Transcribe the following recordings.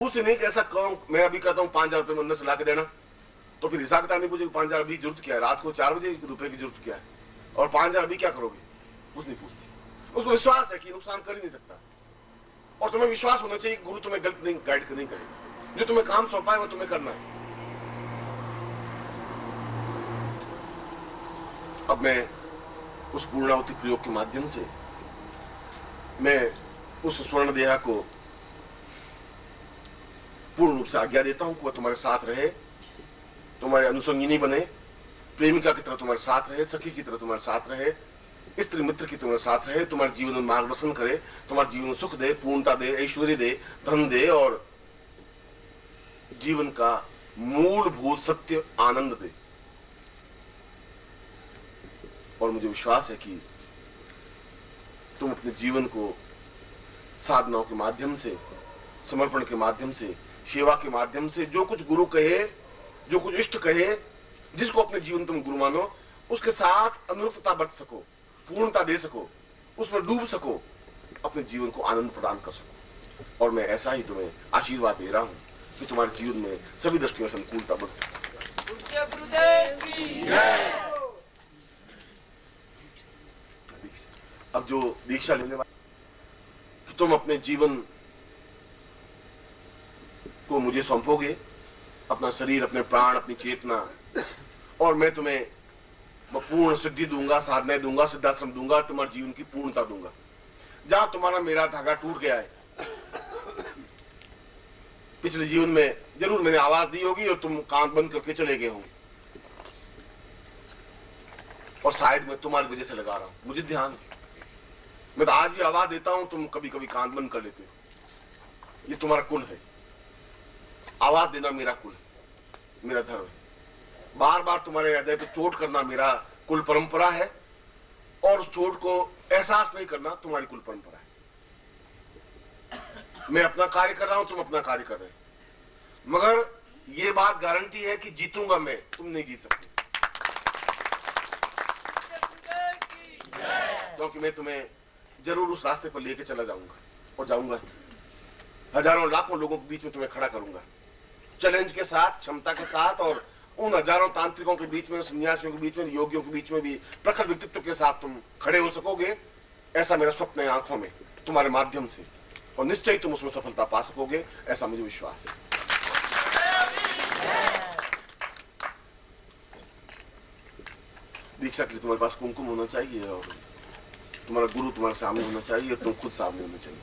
उससे नहीं कैसा कहूं, मैं अभी कहता हूँ 5,000 रुपये मंदिर से ला के देना, तो फिर हिसाब किताब नहीं पूछेगी 5,000 अभी जरूरत क्या है, रात को 4 बजे रुपए की जरूरत क्या है, और 5,000 अभी क्या करोगे, कुछ नहीं पूछती। उसको विश्वास है कि नुकसान कर ही नहीं सकता, और तुम्हें विश्वास होना चाहिए कि गुरु तुम्हें गलत नहीं गाइड नहीं करेगा, जो तुम्हें काम सौंपा है वो तुम्हें करना है। अब मैं उस पूर्णाहुति प्रयोग के माध्यम से मैं उस स्वर्ण देहा को पूर्ण रूप से आज्ञा देता हूं कि वह तुम्हारे साथ रहे, तुम्हारे अनुसंगिनी बने, प्रेमिका की तरह तुम्हारे साथ रहे, सखी की तरह तुम्हारे साथ रहे, स्त्री मित्र की तुम्हारे साथ रहे, तुम्हारे जीवन में मार्गदर्शन करे, तुम्हारे जीवन में सुख दे, पूर्णता दे, ऐश्वर्य दे, धन दे, और जीवन का मूलभूत सत्य आनंद दे। और मुझे विश्वास है कि तुम अपने जीवन को साधनाओं के माध्यम से, समर्पण के माध्यम से, सेवा के माध्यम से, जो कुछ गुरु कहे, जो कुछ इष्ट कहे, जिसको अपने जीवन तुम गुरु मानो, उसके साथ अनुरूपता बरत सको, पूर्णता दे सको, उसमें डूब सको, अपने जीवन को आनंद प्रदान कर सको। और मैं ऐसा ही तुम्हें आशीर्वाद दे रहा हूं कि तुम्हारे जीवन में सभी दृष्टियों से अनुकूलता बन सके। अब जो दीक्षा लेने वाले, कि तुम अपने जीवन को मुझे सौंपोगे, अपना शरीर, अपने प्राण, अपनी चेतना, और मैं तुम्हें पूर्ण सिद्धि दूंगा, साधनाएं दूंगा, सिद्धाश्रम दूंगा, तुम्हारे जीवन की पूर्णता दूंगा। जहां तुम्हारा मेरा धागा टूट गया है, पिछले जीवन में जरूर मैंने आवाज दी होगी और तुम कान बंद करके चले गए होंगे, और शायद मैं तुम्हारी वजह से लगा रहा हूं, मुझे ध्यान। मैं तो आज भी आवाज देता हूं, तुम कभी कभी कान बंद कर लेते हो। ये तुम्हारा कुल है, आवाज देना मेरा कुल, मेरा धर्म है। बार बार तुम्हारे हृदय पे चोट करना मेरा कुल परंपरा है, और उस चोट को एहसास नहीं करना तुम्हारी कुल परंपरा है। मैं अपना कार्य कर रहा हूं, तुम अपना कार्य कर रहे हो, मगर ये बात गारंटी है कि जीतूंगा मैं, तुम नहीं जीत सकते, क्योंकि मैं तुम्हें जरूर उस रास्ते पर लेके चला जाऊंगा, और जाऊंगा, हजारों लाखों लोगों के बीच में तुम्हें खड़ा करूंगा, चैलेंज के साथ, क्षमता के साथ, और उन हजारों तांत्रिकों के बीच में, सन्यासियों के बीच में, योगियों के बीच में भी प्रखर व्यक्तित्व के साथ तुम खड़े हो सकोगे। ऐसा मेरा स्वप्न है आंखों में, तुम्हारे माध्यम से, और निश्चय तुम उसमें सफलता पा सकोगे, ऐसा मुझे विश्वास है। दीक्षा के लिए तुम्हारे पास कुमकुम होना चाहिए, और तुम्हारा गुरु तुम्हारे सामने होना चाहिए, और तुम खुद सामने होना चाहिए।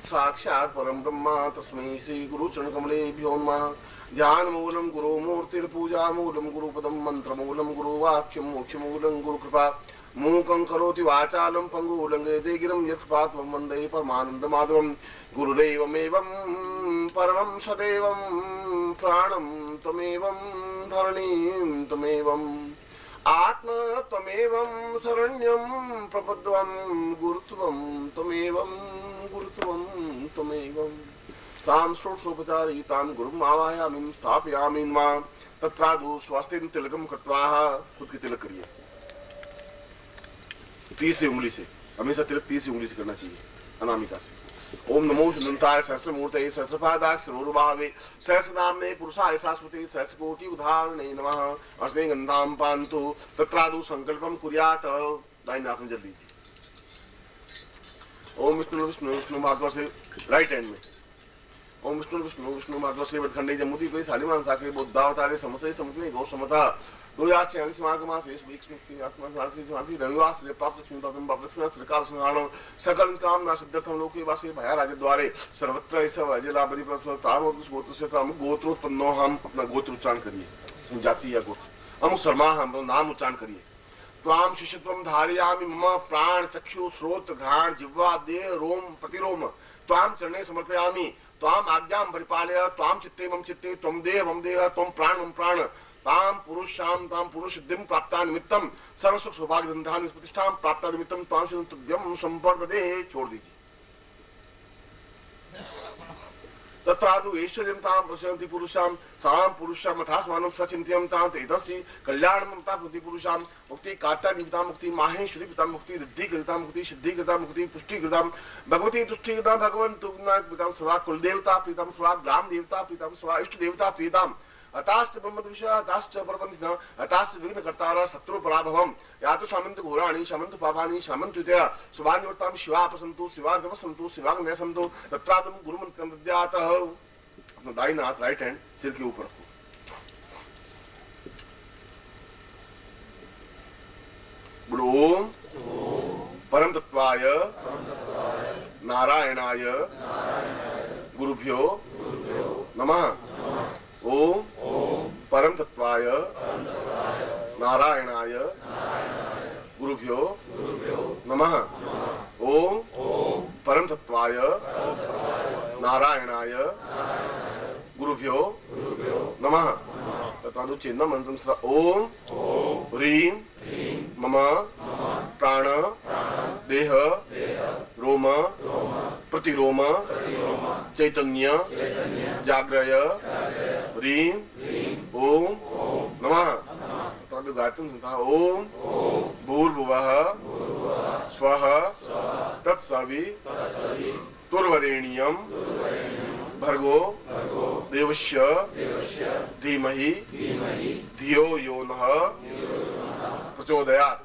साक्षात् परम ब्रह्मा तस्मै श्री गुरु चरण कमलेभ्यो नमः। ध्यान मूलम गुरु मूर्तिर्पूजा मूलम गुरुपदम मंत्र मूलम गुरु वाक्यम मोक्ष मूलम गुरु कृपा मूकं करोति वाचालं पंगुलं लंघयते गिरं यत्कृपात्मं वन्दे परमानंद माधवं। गुरुदेवमेवं परमं सदैवं प्राणं त्वमेवं धरणीं त्वमेवं आत्मा त्वमेवं शरण्यं प्रपद्यं गुरुत्वं त्वमेवं गुरुत्वं त्वमेवं। तां षोडशोपचारयुतां गुरुम् आवाहयामि स्थापयामि मां तत्रादौ स्वास्तेन तिलकं कृत्वा। खुद की तिलक करिए 30 उंगली से, हमेशा तिलक 30 उंगली से करना चाहिए, अनामिका से। ओम नमो शुद्धंताय सहस्रमूर्तये सहस्रपादाक्षरोरुभावे सहस्रनाम्ने पुरुषाय शाश्वते सहस्रकोटि उदाहरणे नमः। अर्धे गंधाम पान्तु तत्रादौ संकल्पम कुर्यात्। दाहिनी आंख में जल लीजिए। ओम विष्णु विष्णु विष्णु महात्मा से राइट हैंड में। ओम विष्णु विष्णु विष्णु महात्मा से वटखंडे जमुदी कोई सालिमान साके बुद्धावतारे समसे समते गौ समता 2046 माघ मास रविवार से प्राप्त श्रीकाल संहारण सकल कामना सिद्ध्यर्थम लोके वासे भया राजद्वारे सर्वत्र अजलापति गोत्र से गोत्रोत्पन्नो। हम अपना गोत्र उच्चारण करिए, जाति या गोत्र। हम शर्मा, हम नाम उच्चारण करिए। त्वाम शिष्यत्वम धारयामि मम प्राण चक्षु श्रोत्र घ्राण जिह्वा देह रोम प्रतिरोम त्वाम चरणे समर्पयामि। त्वाम आज्ञां परिपालय। त्वाम चित्ते मम चित्ते त्वं देह मम देह त्वं प्राण मम प्राण। ताम पुरुषाम ताम पुरुष सिद्धिं प्राप्ता निमित्तम सर्व सुख सौभाग्य धन प्रतिष्ठा प्राप्ता निमित्तम ताम तुभ्यम संपर्दते। छोड़ दीजिए। तत्रादु ऐश्वर्यं तां पश्यन्ति पुरुषां सां पुरुषां मथास्मानं स्वचिन्त्यं तां तेदर्शि कल्याणमता भूति पुरुषां मुक्ति कात्यानिता मुक्ति माहेश्वरी पिता मुक्ति रिद्धिकृता मुक्ति सिद्धिकृता मुक्ति पुष्टिकृता भगवती तुष्टिकृता भगवन्तु पिता स्वा कुलदेवता प्रीतम स्वा ग्राम देवता प्रीतम स्वा इष्ट देवता प्रीतम अताश्च ब्रह्मविषय अताश्च परपंथिन अताश्च विघ्नकर्तारः शत्रु पराभवम् या तो शामंत घोराणि शामंत पापानि शामंत युतया शुभान्यवर्तां शिवा प्रसन्तु शिवार्धव सन्तु शिवाग्नय सन्तु तत्रादं गुरुमन्त्रं दद्यातः। अपना दाहिना हाथ राइट हैंड सिर के ऊपर रखो। बोलो ओम परम तत्वाय नारायणाय गुरुभ्यो नमः। ओम परम तत्वाय नारायणाय गुरुभ्यो नमः। ओम परम तत्वाय नारायणाय गुरुभ्यो नमः। तत्रादु चिन्ह मंत्रम सदा ओम ह्रीं मम प्राण देह रोम प्रतिरोम चैतन्य जाग्रय ह्रीं ओम नमः। तत्रादु गायत्री संस्था ओम भूर्भुवः स्वः तत्सवितुर्वरेण्यं भर्गो देवस्य धीमहि धियो यो नः प्रचोदयात्।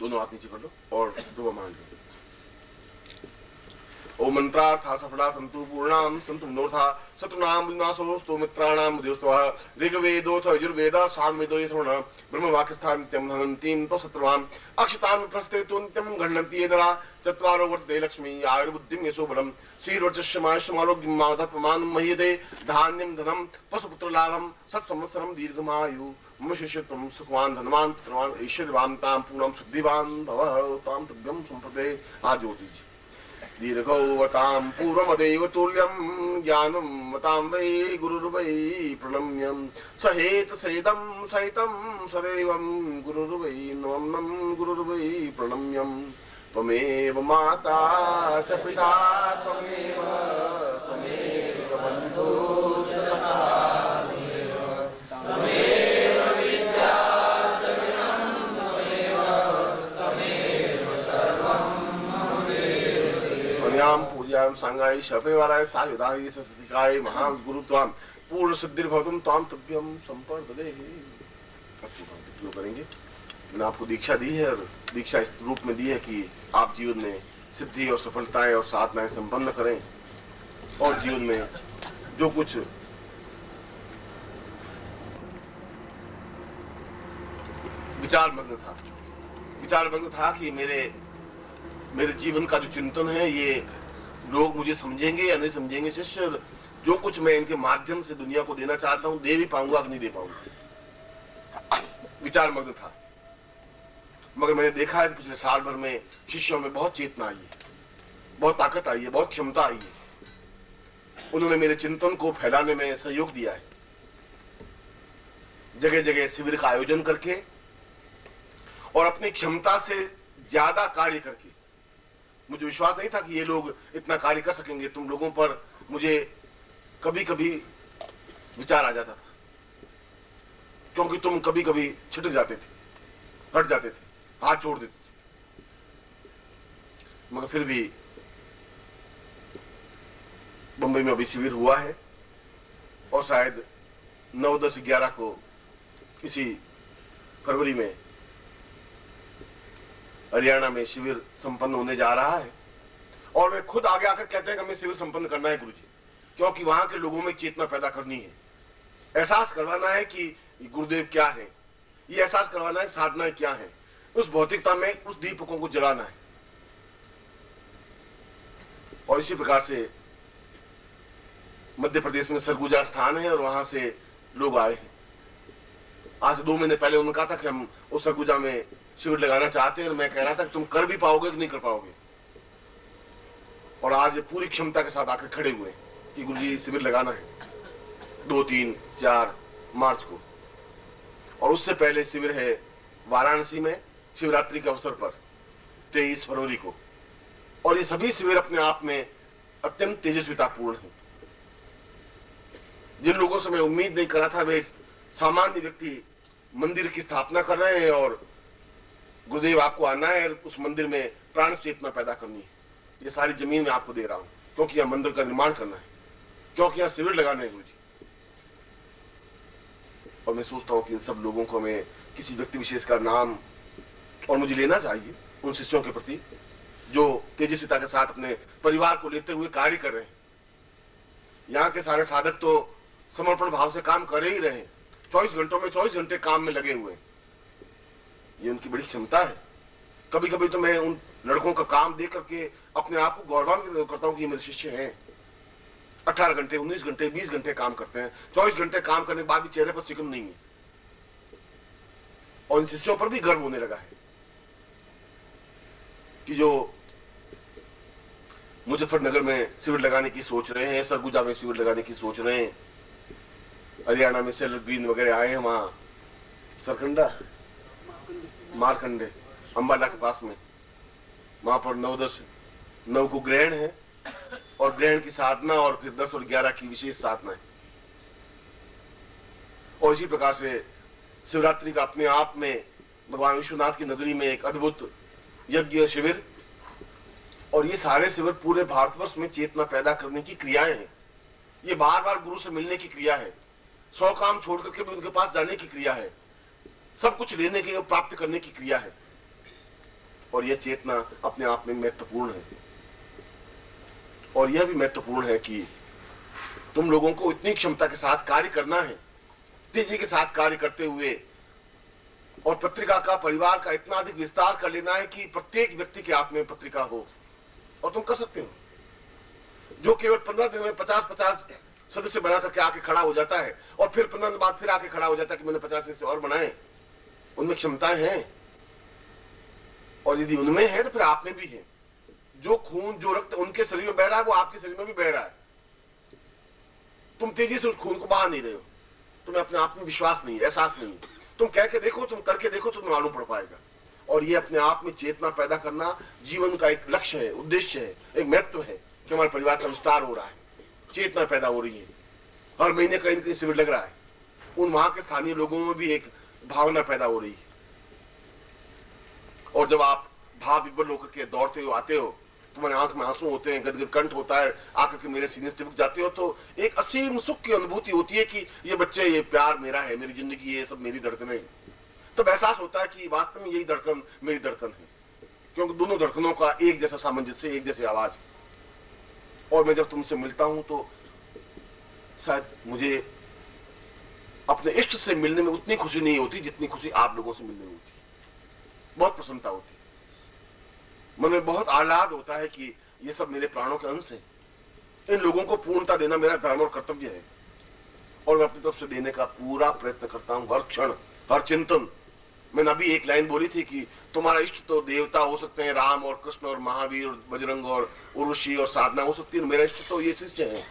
दोनों हाथ नीचे कर लो और दुआ मांग लो। ओम मंत्रार्था सफला संतु पूर्णाम संतु मनोर्था शत्रुनाम विनाशोस्तु मित्राणाम उदयोस्तवः। ऋग्वेदोऽथ यजुर्वेदः सामवेदो यथोण ब्रह्मवाक्यस्थां नित्यं धनन्तीं तो शत्रुवाम् अक्षतां प्रस्तेतु नित्यं गण्हन्ति ये नराः। चत्वारो वर्तते लक्ष्मी आयुर्बुद्धिं यशो बलम् श्रीर्वचस्यमायुष्यमारोग्यं माधत्वमानं मह्यते धान्यं धनं पशुपुत्रलाभं सत्संवत्सरं दीर्घमायु मम शिष्यत्वं सुखवान् धनवान् पुत्रवान् ऐश्वर्यवान् तां पूर्णं सिद्धिवान् भवः तां तुभ्यं सम्प्रदे। आज ज्योति जी दीर्घौवतां पूर्वमदेव तुल्यं ज्ञानं मतां वै गुरुर्वै प्रणम्यं सहेत सहितं सहितं सदैवं गुरुर्वै नमं गुरुर्वै प्रणम्यं। त्वमेव माता च पिता त्वमेव बन्धुश्च सखा त्वमेव विद्या द्रविणं त्वमेव सर्वं मम देव। अन्यां पूज्यां सांगाय शपरिवाराय सायुधाय सस्तिकाय महागुरु त्वां पूर्ण सिद्धिर्भवतुं त्वां तुभ्यं संपर्पदेहि। क्यों करेंगे? मैंने आपको दीक्षा दी है और दीक्षा इस रूप में दी है कि आप जीवन में सिद्धि और सफलताएं और साधनाएं संपन्न करें और जीवन में जो कुछ विचार मग्न था कि मेरे जीवन का जो चिंतन है ये लोग मुझे समझेंगे या नहीं समझेंगे। शिष्य जो कुछ मैं इनके माध्यम से दुनिया को देना चाहता हूं दे भी पाऊंगा कि नहीं दे पाऊंगा, विचार मग्न था। मगर मैंने देखा है कि पिछले साल भर में शिष्यों में बहुत चेतना आई है, बहुत ताकत आई है, बहुत क्षमता आई है। उन्होंने मेरे चिंतन को फैलाने में सहयोग दिया है। जगह जगह शिविर का आयोजन करके और अपनी क्षमता से ज्यादा कार्य करके। मुझे विश्वास नहीं था कि ये लोग इतना कार्य कर सकेंगे। तुम लोगों पर मुझे कभी कभी विचार आ जाता था, क्योंकि तुम कभी कभी छिटक जाते थे, हट जाते थे, हाथ छोड़ देते थे। मगर फिर भी बंबई में अभी शिविर हुआ है और शायद 9, 10, 11 को इसी फरवरी में हरियाणा में शिविर संपन्न होने जा रहा है। और वे खुद आगे आकर कहते हैं कि हमें शिविर संपन्न करना है गुरुजी, क्योंकि वहां के लोगों में चेतना पैदा करनी है, एहसास करवाना है कि गुरुदेव क्या है, ये एहसास करवाना है साधनाएं क्या है, उस भौतिकता में उस दीपकों को जलाना है। और इसी प्रकार से मध्य प्रदेश में सरगुजा स्थान है और वहां से लोग आए हैं। आज से 2 महीने पहले उन्होंने कहा था कि हम उस सरगुजा में शिविर लगाना चाहते हैं और मैं कह रहा था कि तुम कर भी पाओगे कि नहीं कर पाओगे। और आज पूरी क्षमता के साथ आकर खड़े हुए कि गुरुजी शिविर लगाना है 2, 3, 4 मार्च को। और उससे पहले शिविर है वाराणसी में शिवरात्रि के अवसर पर 23 फरवरी को। और ये सभी शिविर अपने आप में अत्यंत तेजस्वितापूर्ण है। जिन लोगों से मैं उम्मीद नहीं करा था, वे एक सामान्य व्यक्ति मंदिर की स्थापना कर रहे हैं और गुरुदेव आपको आना है, उस मंदिर में प्राण चेतना पैदा करनी है। ये सारी जमीन मैं आपको दे रहा हूं, क्योंकि यह मंदिर का निर्माण करना है, क्योंकि यहां शिविर लगाने हैं गुरु जी। और मैं सोचता हूं कि इन सब लोगों को मैं किसी व्यक्ति विशेष का नाम और मुझे लेना चाहिए उन शिष्यों के प्रति जो तेजस्विता के साथ अपने परिवार को लेते हुए कार्य कर रहे हैं। यहाँ के सारे साधक तो समर्पण भाव से काम कर ही रहे हैं, 24 घंटों में 24 घंटे काम में लगे हुए हैं। ये उनकी बड़ी क्षमता है। कभी कभी तो मैं उन लड़कों का काम देख करके अपने आप को गौरवान्वित करता हूँ कि ये मेरे शिष्य हैं। 18 घंटे, 19 घंटे, 20 घंटे काम करते हैं। 24 घंटे काम करने के बाद भी चेहरे पर सिकुन नहीं है। और इन शिष्यों पर भी गर्व होने लगा है कि जो मुजफ्फरनगर में शिविर लगाने की सोच रहे हैं, सरगुजा में शिविर लगाने की सोच रहे हैं, हरियाणा में सेलर ग्रीन वगैरह आए हैं, वहां सरकंडा मारकंडे अंबाला के पास में, वहां पर 9 को ग्रहण है और ग्रहण की साधना और फिर 10 और 11 की विशेष साधना है। और इसी प्रकार से शिवरात्रि का अपने आप में भगवान विश्वनाथ की नगरी में एक अद्भुत यज्ञ शिविर, और ये सारे शिविर पूरे भारतवर्ष में चेतना पैदा करने की क्रियाएं हैं। ये बार बार गुरु से मिलने की क्रिया है, 100 काम छोड़ करके भी उनके पास जाने की क्रिया है, सब कुछ लेने की और प्राप्त करने की क्रिया है। और यह चेतना अपने आप में महत्वपूर्ण है। और यह भी महत्वपूर्ण है कि तुम लोगों को इतनी क्षमता के साथ कार्य करना है, तेजी के साथ कार्य करते हुए, और पत्रिका का परिवार का इतना अधिक विस्तार कर लेना है कि प्रत्येक व्यक्ति के हाथ में पत्रिका हो। और तुम कर सकते हो। जो केवल 15 दिन में 50-50 सदस्य बना करके आके खड़ा हो जाता है और फिर 15 दिन बाद फिर आके खड़ा हो जाता है कि मैंने 50 सदस्य और बनाए, उनमें क्षमताएं हैं। और यदि उनमें है तो फिर आप में भी है। जो खून, जो रक्त उनके शरीर में बह रहा है वो आपके शरीर में भी बह रहा है। तुम तेजी से उस खून को बहा नहीं रहे हो। तुम्हें अपने आप में विश्वास नहीं है, एहसास नहीं है। तुम कह के देखो, तुम करके देखो, तुम्हें मालूम पड़ पाएगा। और ये अपने आप में चेतना पैदा करना जीवन का एक लक्ष्य है, उद्देश्य है, एक महत्व है कि हमारे परिवार का विस्तार हो रहा है, चेतना पैदा हो रही है। हर महीने कहीं न कहीं शिविर लग रहा है। उन वहां के स्थानीय लोगों में भी एक भावना पैदा हो रही है। और जब आप भाव विभोर होकर के दौड़ते हो, आते हो, तुम्हारे आंख में आंसू होते हैं, गदगद कंठ होता है, आकर के मेरे सीने से चिपक जाते हो, तो एक असीम सुख की अनुभूति होती है कि ये बच्चे, ये प्यार मेरा है, मेरी जिंदगी, ये सब मेरी धड़कनें हैं। तब एहसास होता है कि वास्तव में यही धड़कन मेरी धड़कन है, क्योंकि दोनों धड़कनों का एक जैसा सामंजस्य, एक जैसी आवाज है। और मैं जब तुमसे मिलता हूं तो शायद मुझे अपने इष्ट से मिलने में उतनी खुशी नहीं होती जितनी खुशी आप लोगों से मिलने में होती है। बहुत प्रसन्नता होती है, मन में बहुत आह्लाद होता है कि ये सब मेरे प्राणों के अंश हैं। इन लोगों को पूर्णता देना मेरा धर्म और कर्तव्य है, और मैं अपनी तरफ से देने का पूरा प्रयत्न करता हूं, हर क्षण, हर चिंतन। मैंने अभी एक लाइन बोली थी कि तुम्हारा इष्ट तो देवता हो सकते हैं, राम और कृष्ण और महावीर और बजरंग और उर्वशी और साधना हो सकती है, मेरा इष्ट तो ये शिष्य है।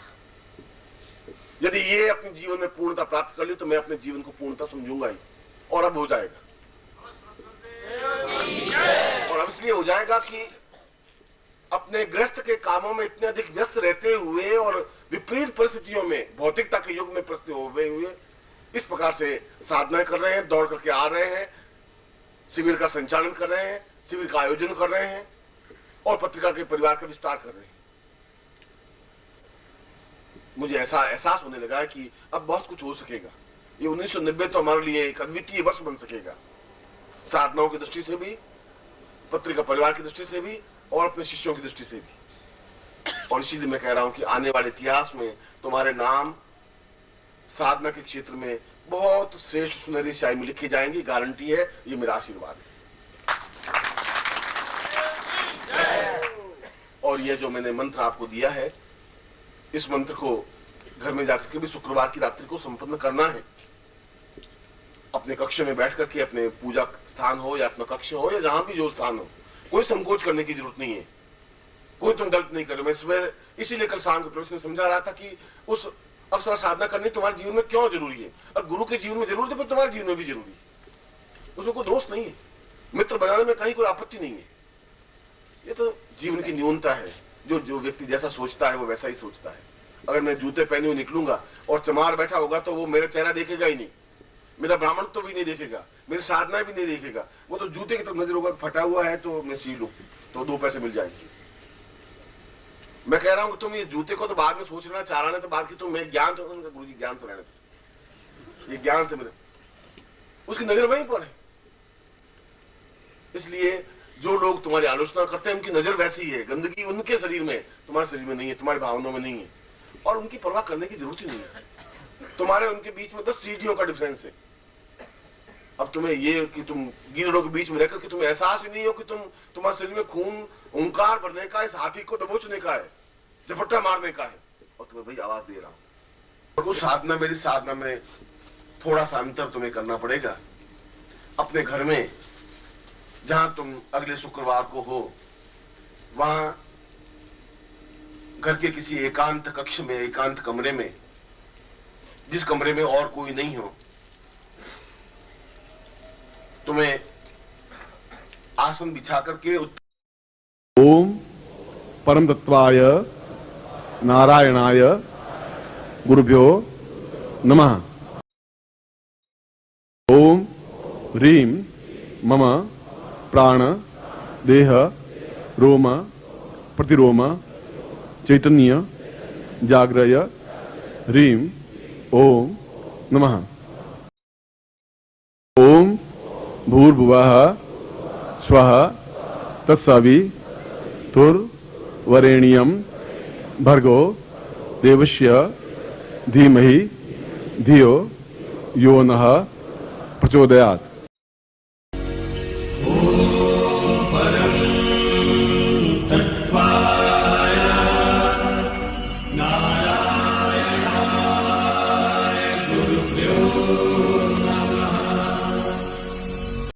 यदि ये अपने जीवन में पूर्णता प्राप्त कर ली तो मैं अपने जीवन को पूर्णता समझूंगा ही, और अब हो जाएगा। और अब इसलिए हो जाएगा कि अपने गृहस्थ के कामों में इतने अधिक व्यस्त रहते हुए और विपरीत परिस्थितियों में, भौतिकता के युग में परिस्थिति हुए इस प्रकार से साधना कर रहे हैं, दौड़ करके आ रहे हैं, शिविर का संचालन कर रहे हैं, शिविर का आयोजन कर रहे हैं, और पत्रिका के परिवार का विस्तार कर रहे हैं। मुझे ऐसा एहसास होने लगा है कि अब बहुत कुछ हो सकेगा। ये 1990 तो हमारे लिए एक अद्वितीय वर्ष बन सकेगा, साधनाओं की दृष्टि से भी, पत्रिका परिवार की दृष्टि से भी, और अपने शिष्यों की दृष्टि से भी। और इसीलिए मैं कह रहा हूं कि आने वाले इतिहास में तुम्हारे नाम साधना के क्षेत्र में बहुत श्रेष्ठ सुनहरी स्याही में लिखे जाएंगे, गारंटी है, ये मेरा आशीर्वाद है। और ये जो मैंने मंत्र आपको दिया है, इस मंत्र को घर में जाकर के भी शुक्रवार की रात्रि को संपन्न करना है। अपने कक्ष में बैठ करके, अपने पूजा स्थान हो या अपना कक्ष हो या जहां भी जो स्थान हो, कोई संकोच करने की जरूरत नहीं है, कोई तुम गलत नहीं करो। मैं सुबह इसीलिए कल शाम के प्रवचन में समझा रहा था कि उस अवसर साधना करनी तुम्हारे जीवन में क्यों जरूरी है, और गुरु के जीवन में जरूरी है पर तुम्हारे जीवन में भी जरूरी है। उसमें कोई दोष नहीं है, मित्र बनाने में कहीं कोई आपत्ति नहीं है। ये तो जीवन की न्यूनता है, जो जो व्यक्ति जैसा सोचता है वो वैसा ही सोचता है। अगर मैं जूते पहने हुए निकलूंगा और चमार बैठा होगा तो वो मेरा चेहरा देखेगा ही नहीं, मेरा ब्राह्मण तो भी नहीं देखेगा, मेरी साधना भी नहीं देखेगा, वो तो जूते की तरफ नजर होगा। फटा हुआ है तो मैं सी लूं तो 2 पैसे मिल जाएंगे। मैं कह रहा हूं कि तुम ये जूते को तो बाद में सोच लेना, चाराने तो बाद की, तुम मेरे ज्ञान तो, गुरु जी ज्ञान तो रहने दो, ये ज्ञान से मेरे, उसकी नजर वहीं पर है। इसलिए जो लोग तुम्हारी आलोचना करते हैं उनकी नजर वैसी ही है, गंदगी उनके शरीर में, तुम्हारे शरीर में नहीं है, तुम्हारी भावनाओं में नहीं है, और उनकी परवाह करने की जरूरत ही नहीं है। तुम्हारे उनके बीच में 10 सीढ़ियों का डिफरेंस है। अब तुम्हें ये कि तुम गीदड़ों के बीच में रहकर के तुम्हें एहसास ही नहीं हो कि तुम्हारे शरीर में खून ओंकार भरने का, इस हाथी को दबोचने का है, झपट्टा मारने का है, और तुम्हें भाई आवाज दे रहा हूं। और साधना, मेरी साधना में थोड़ा सा अंतर तुम्हें करना पड़ेगा। अपने घर में जहां तुम अगले शुक्रवार को हो, वहां घर के किसी एकांत कक्ष में, एकांत कमरे में, जिस कमरे में और कोई नहीं हो, तुम्हें आसन बिछा करके ओम परम तत्वाय नारायणाय गुरुभ्यो नमः। ओम ह्रीं मम प्राण देह रोम प्रतिरोम चैतन्य जाग्रय ह्रीं ओम नमः। ओम भूर्भुवः स्वः तत्सवितुर्वरेण्यं भर्गो देवस्य धीमहि धियो यो नः प्रचोदयात्।